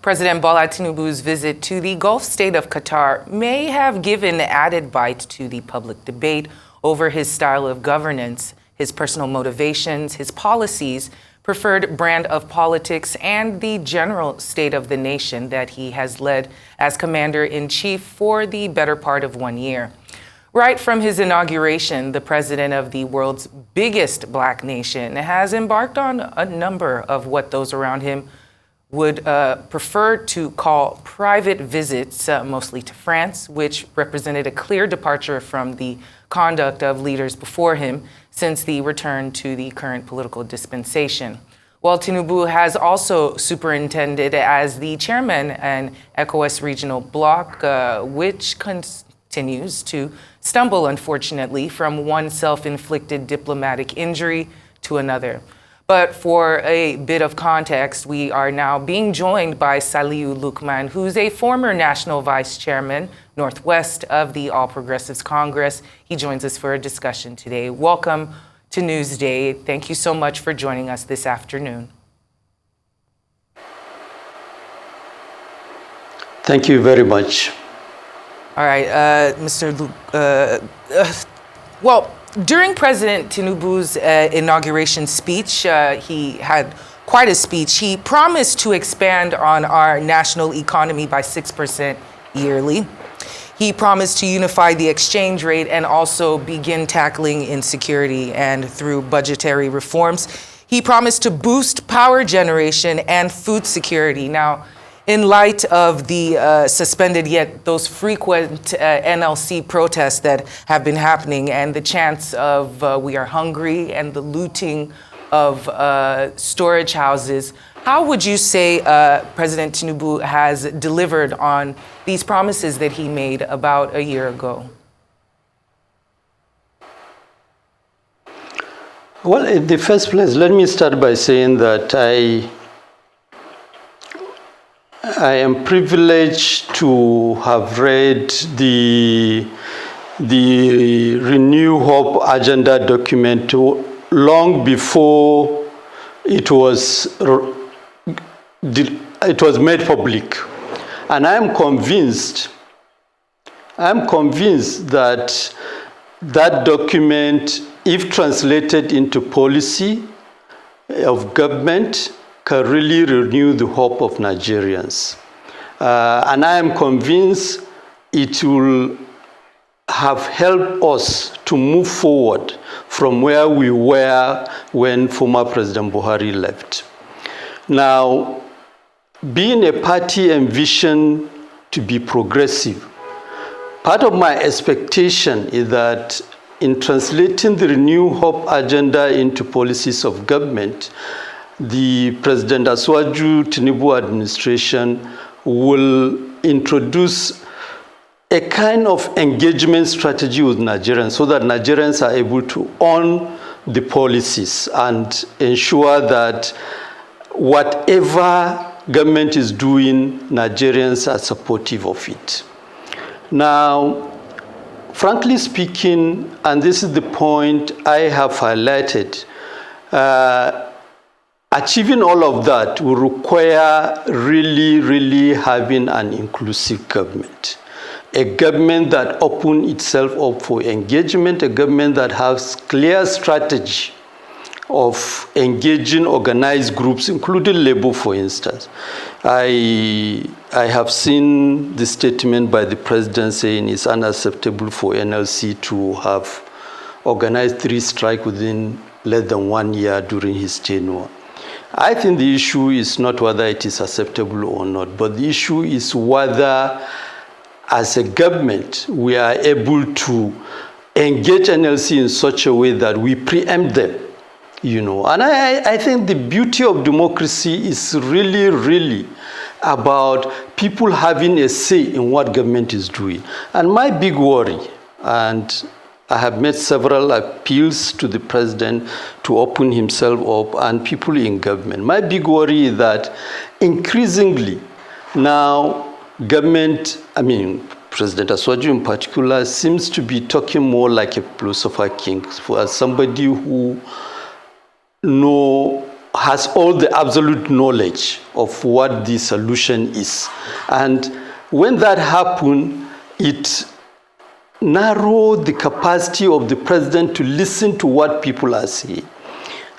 President Bola Tinubu's visit to the Gulf state of Qatar may have given added bite to the public debate over his style of governance, his personal motivations, his policies, preferred brand of politics, and the general state of the nation that he has led as commander-in-chief for the better part of 1 year. Right from his inauguration, the president of the world's biggest black nation has embarked on a number of what those around him would prefer to call private visits, mostly to France, which represented a clear departure from the conduct of leaders before him since the return to the current political dispensation. While Tinubu has also superintended as the chairman an ECOWAS regional bloc, which continues to stumble, unfortunately, from one self-inflicted diplomatic injury to another. But for a bit of context, we are now being joined by Salihu Lukman, who's a former national vice chairman, Northwest of the All Progressives Congress. He joins us for a discussion today. Welcome to Newsday. Thank you so much for joining us this afternoon. Thank you very much. All right, Mr. Luke. During President Tinubu's inauguration speech, he had quite a speech. He promised to expand on our national economy by 6% yearly. He promised to unify the exchange rate and also begin tackling insecurity and through budgetary reforms. He promised to boost power generation and food security. Now, in light of the suspended yet those frequent NLC protests that have been happening and the chants of we are hungry and the looting of storage houses, how would you say President Tinubu has delivered on these promises that he made about a year ago? Well, in the first place, let me start by saying that I am privileged to have read the Renew Hope Agenda document long before it was made public. And I'm convinced that that document, if translated into policy of government, can really renew the hope of Nigerians. And I am convinced it will have helped us to move forward from where we were when former President Buhari left. Now, being a party envisioned to be progressive, part of my expectation is that in translating the Renew Hope agenda into policies of government, the President Asiwaju Tinubu administration will introduce a kind of engagement strategy with Nigerians so that Nigerians are able to own the policies and ensure that whatever government is doing, Nigerians are supportive of it. Now, frankly speaking, and this is the point I have highlighted, achieving all of that will require really having an inclusive government. A government that opens itself up for engagement, a government that has clear strategy of engaging organized groups, including labor, for instance. I have seen the statement by the president saying it's unacceptable for NLC to have organized 3 strikes within less than 1 year during his tenure. I think the issue is not whether it is acceptable or not, but the issue is whether, as a government, we are able to engage NLC in such a way that we preempt them, you know. And I think the beauty of democracy is really about people having a say in what government is doing. And my big worry, and I have made several appeals to the president to open himself up and people in government. My big worry is that increasingly now government, President Asiwaju in particular, seems to be talking more like a philosopher king, as somebody who has all the absolute knowledge of what the solution is. And when that happened, it narrowed the capacity of the president to listen to what people are saying.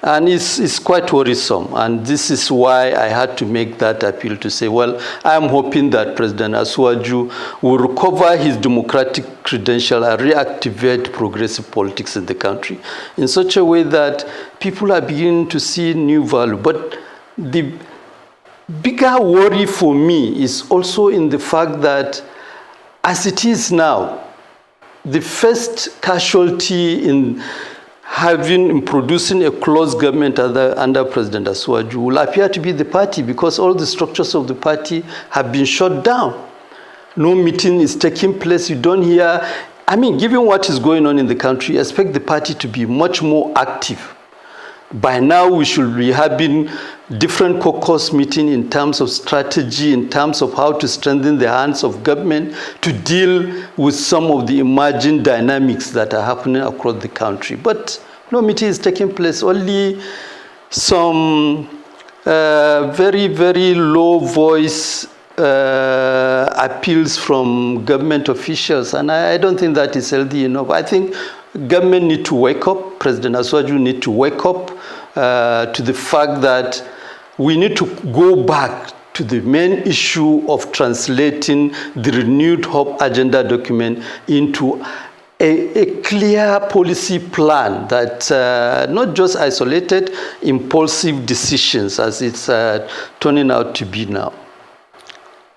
And it's quite worrisome. And this is why I had to make that appeal to say, well, I'm hoping that President Asuwaju will recover his democratic credential and reactivate progressive politics in the country in such a way that people are beginning to see new value. But the bigger worry for me is also in the fact that as it is now, the first casualty in producing a closed government under President Asuwaju will appear to be the party, because all the structures of the party have been shut down. No meeting is taking place. You don't hear. I mean, given what is going on in the country, expect the party to be much more active. By now, we should be having different caucus meetings in terms of strategy, in terms of how to strengthen the hands of government to deal with some of the emerging dynamics that are happening across the country. But no meeting is taking place. Only some very, very low voice appeals from government officials. And I don't think that is healthy enough. I think government need to wake up. President Asuwaju need to wake up to the fact that we need to go back to the main issue of translating the renewed hope agenda document into a clear policy plan that not just isolated impulsive decisions as it's turning out to be now.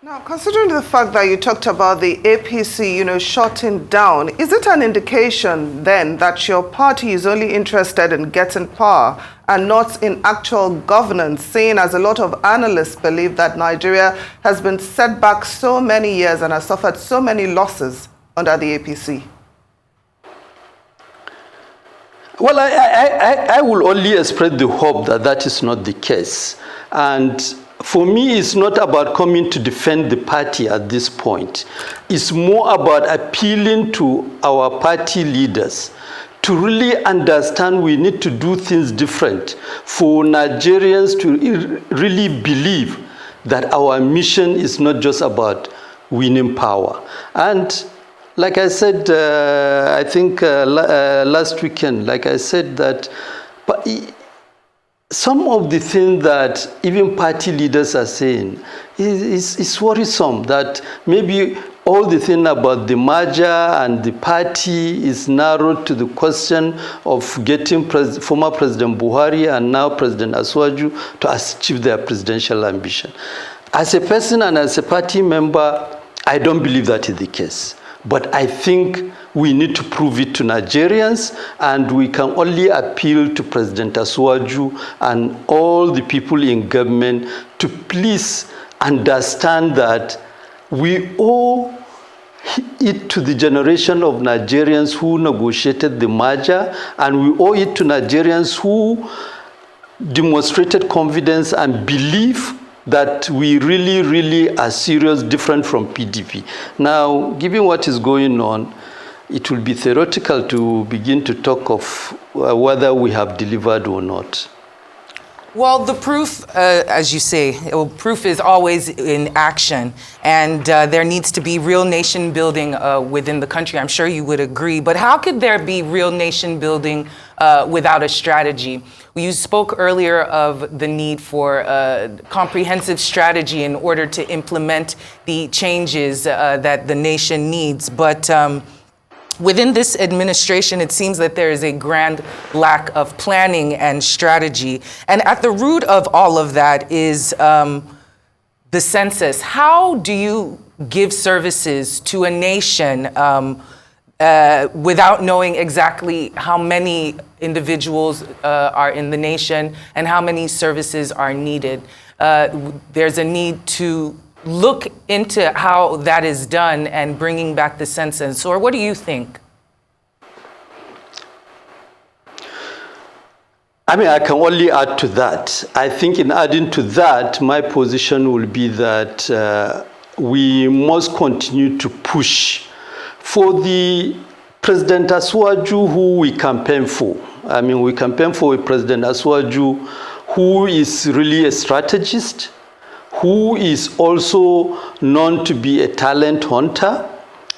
Now, considering the fact that you talked about the APC, shutting down, is it an indication then that your party is only interested in getting power and not in actual governance, seeing as a lot of analysts believe that Nigeria has been set back so many years and has suffered so many losses under the APC? Well, I will only express the hope that that is not the case. And for me, it's not about coming to defend the party at this point. It's more about appealing to our party leaders to really understand we need to do things different, for Nigerians to really believe that our mission is not just about winning power. And like I said, I think last weekend, like I said that some of the things that even party leaders are saying is worrisome, that maybe all the thing about the merger and the party is narrowed to the question of getting former President Buhari and now President Asuwaju to achieve their presidential ambition. As a person and as a party member, I don't believe that is the case. But I think we need to prove it to Nigerians, and we can only appeal to President Asuwaju and all the people in government to please understand that we owe it to the generation of Nigerians who negotiated the merger, and we owe it to Nigerians who demonstrated confidence and belief that we really, really are serious, different from PDP. Now, given what is going on, it will be theoretical to begin to talk of whether we have delivered or not. Well, the proof, as you say, proof is always in action, and there needs to be real nation building within the country. I'm sure you would agree. But how could there be real nation building without a strategy? You spoke earlier of the need for a comprehensive strategy in order to implement the changes that the nation needs. But within this administration, it seems that there is a grand lack of planning and strategy. And at the root of all of that is the census. How do you give services to a nation without knowing exactly how many individuals are in the nation and how many services are needed? There's a need to look into how that is done and bringing back the census. Or what do you think? I mean, I can only add to that. I think in adding to that, my position will be that we must continue to push for the President Asuwaju who we campaign for. I mean, we campaign for a President Asuwaju who is really a strategist, who is also known to be a talent hunter,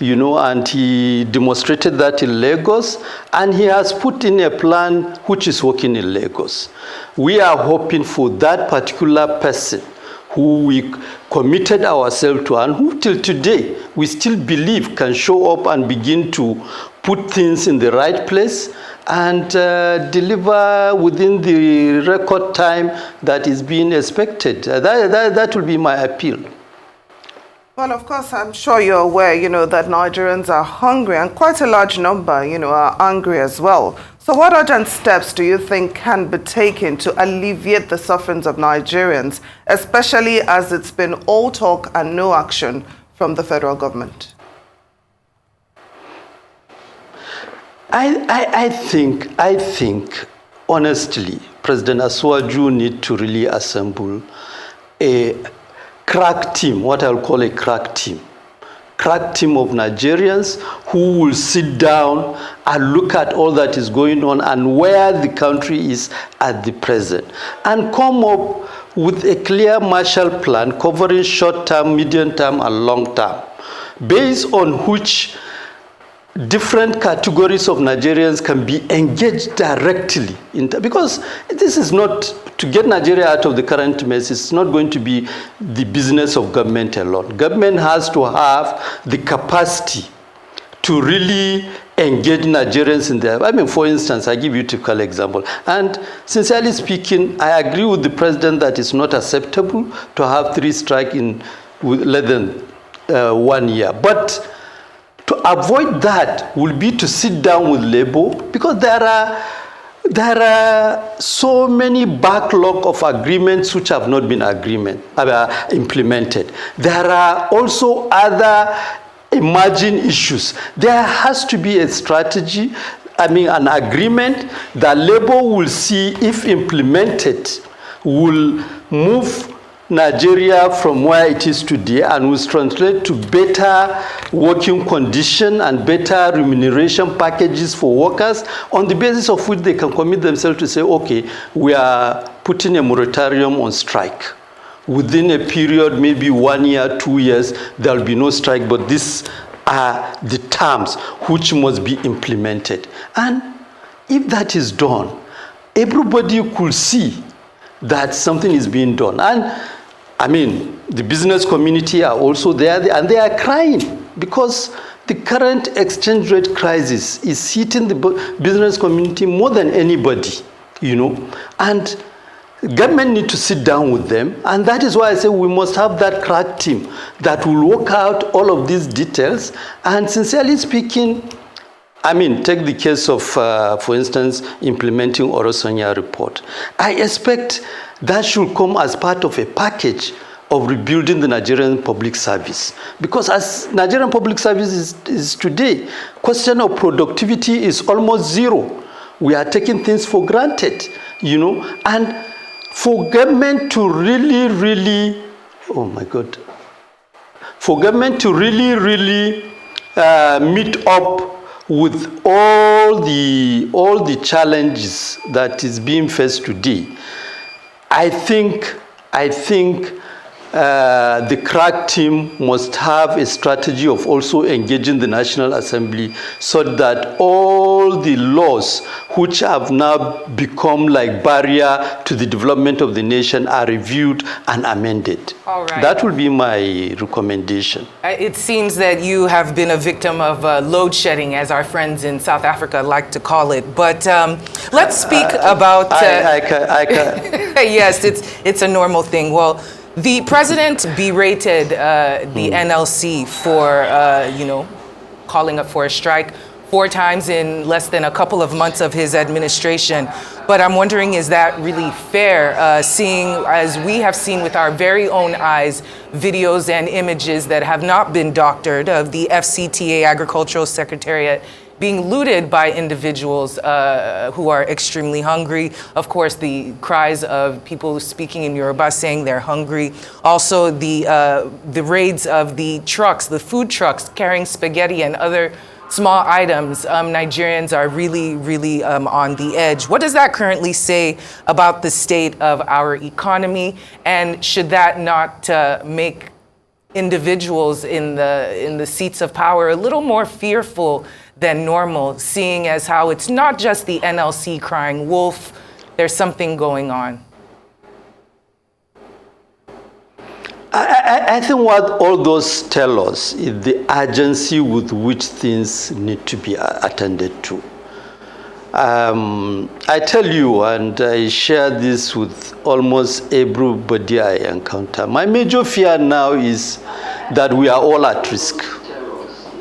and he demonstrated that in Lagos, and he has put in a plan which is working in Lagos. We are hoping for that particular person who we committed ourselves to and who till today we still believe can show up and begin to put things in the right place and deliver within the record time that is being expected. That will be my appeal. Well, of course, I'm sure you're aware, that Nigerians are hungry, and quite a large number, are angry as well. So what urgent steps do you think can be taken to alleviate the sufferings of Nigerians, especially as it's been all talk and no action from the federal government? I think, honestly, President Asuwaju need to really assemble a crack team, what I'll call a crack team of Nigerians who will sit down and look at all that is going on and where the country is at the present and come up with a clear Marshall Plan covering short-term, medium-term, and long-term, based on which different categories of Nigerians can be engaged directly because this is not to get Nigeria out of the current mess. It's not going to be the business of government alone. Government has to have the capacity to really engage Nigerians in their, for instance, I give you a typical example. And sincerely speaking, I agree with the president that it's not acceptable to have 3 strikes in less than 1 year. But to avoid that will be to sit down with labor, because there are so many backlog of agreements which have not been implemented. There are also other emerging issues. There has to be a strategy, an agreement that labor will see if implemented will move Nigeria from where it is today and will translate to better working conditions and better remuneration packages for workers, on the basis of which they can commit themselves to say, okay, we are putting a moratorium on strike. Within a period, maybe 1 year, 2 years, there will be no strike, but these are the terms which must be implemented. And if that is done, everybody could see that something is being done. And the business community are also there, and they are crying because the current exchange rate crisis is hitting the business community more than anybody, and government need to sit down with them. And that is why I say we must have that crack team that will work out all of these details. And sincerely speaking, take the case of, for instance, implementing Orosanya report. I expect that should come as part of a package of rebuilding the Nigerian public service. Because as Nigerian public service is today, question of productivity is almost zero. We are taking things for granted, and for government to really, for government to really meet up with all the challenges that is being faced today, I think the crack team must have a strategy of also engaging the National Assembly so that all the laws which have now become like barrier to the development of the nation are reviewed and amended. All right. That will be my recommendation. It seems that you have been a victim of load shedding, as our friends in South Africa like to call it. But let's speak about... Yes, it's a normal thing. Well, the president berated the NLC for, calling up for a strike 4 times in less than a couple of months of his administration. But I'm wondering, is that really fair, seeing, as we have seen with our very own eyes, videos and images that have not been doctored of the FCTA Agricultural Secretariat being looted by individuals who are extremely hungry. Of course, the cries of people speaking in Yoruba saying they're hungry. Also, the raids of the trucks, the food trucks carrying spaghetti and other small items, Nigerians are really, really on the edge. What does that currently say about the state of our economy? And should that not make individuals in the seats of power a little more fearful than normal, seeing as how it's not just the NLC crying wolf, there's something going on? I think what all those tell us is the urgency with which things need to be attended to. I tell you, and I share this with almost everybody I encounter, my major fear now is that we are all at risk,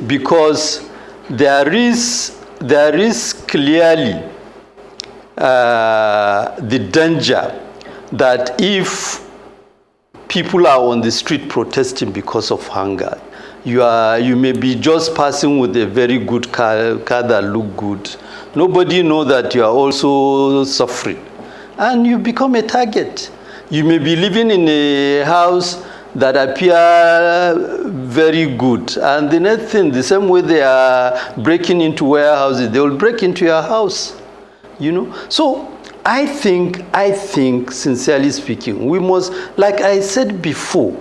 because there is clearly the danger that if people are on the street protesting because of hunger, you may be just passing with a very good car that look good. Nobody knows that you are also suffering, and you become a target. You may be living in a house that appear very good, and the next thing, the same way they are breaking into warehouses, they will break into your house. So I think, sincerely speaking, we must, like I said before,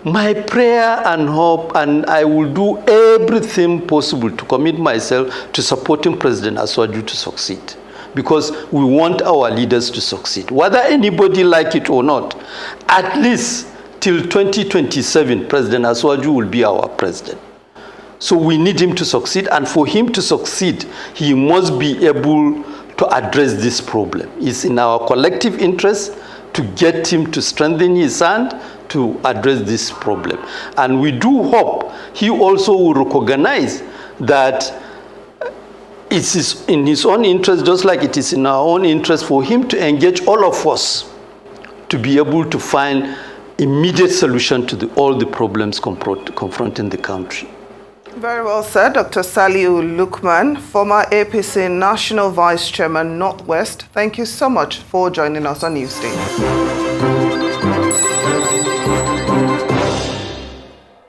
my prayer and hope, and I will do everything possible to commit myself to supporting President Asuwaju to succeed, because we want our leaders to succeed, whether anybody like it or not. At least till 2027, President Asuwaju will be our president. So we need him to succeed, and for him to succeed, he must be able to address this problem. It's in our collective interest to get him to strengthen his hand to address this problem. And we do hope he also will recognize that it is in his own interest, just like it is in our own interest, for him to engage all of us to be able to find immediate solution to all the problems confronting the country. Very well said, Dr. Salihu Lukman, former APC National Vice Chairman, Northwest. Thank you so much for joining us on Newsday.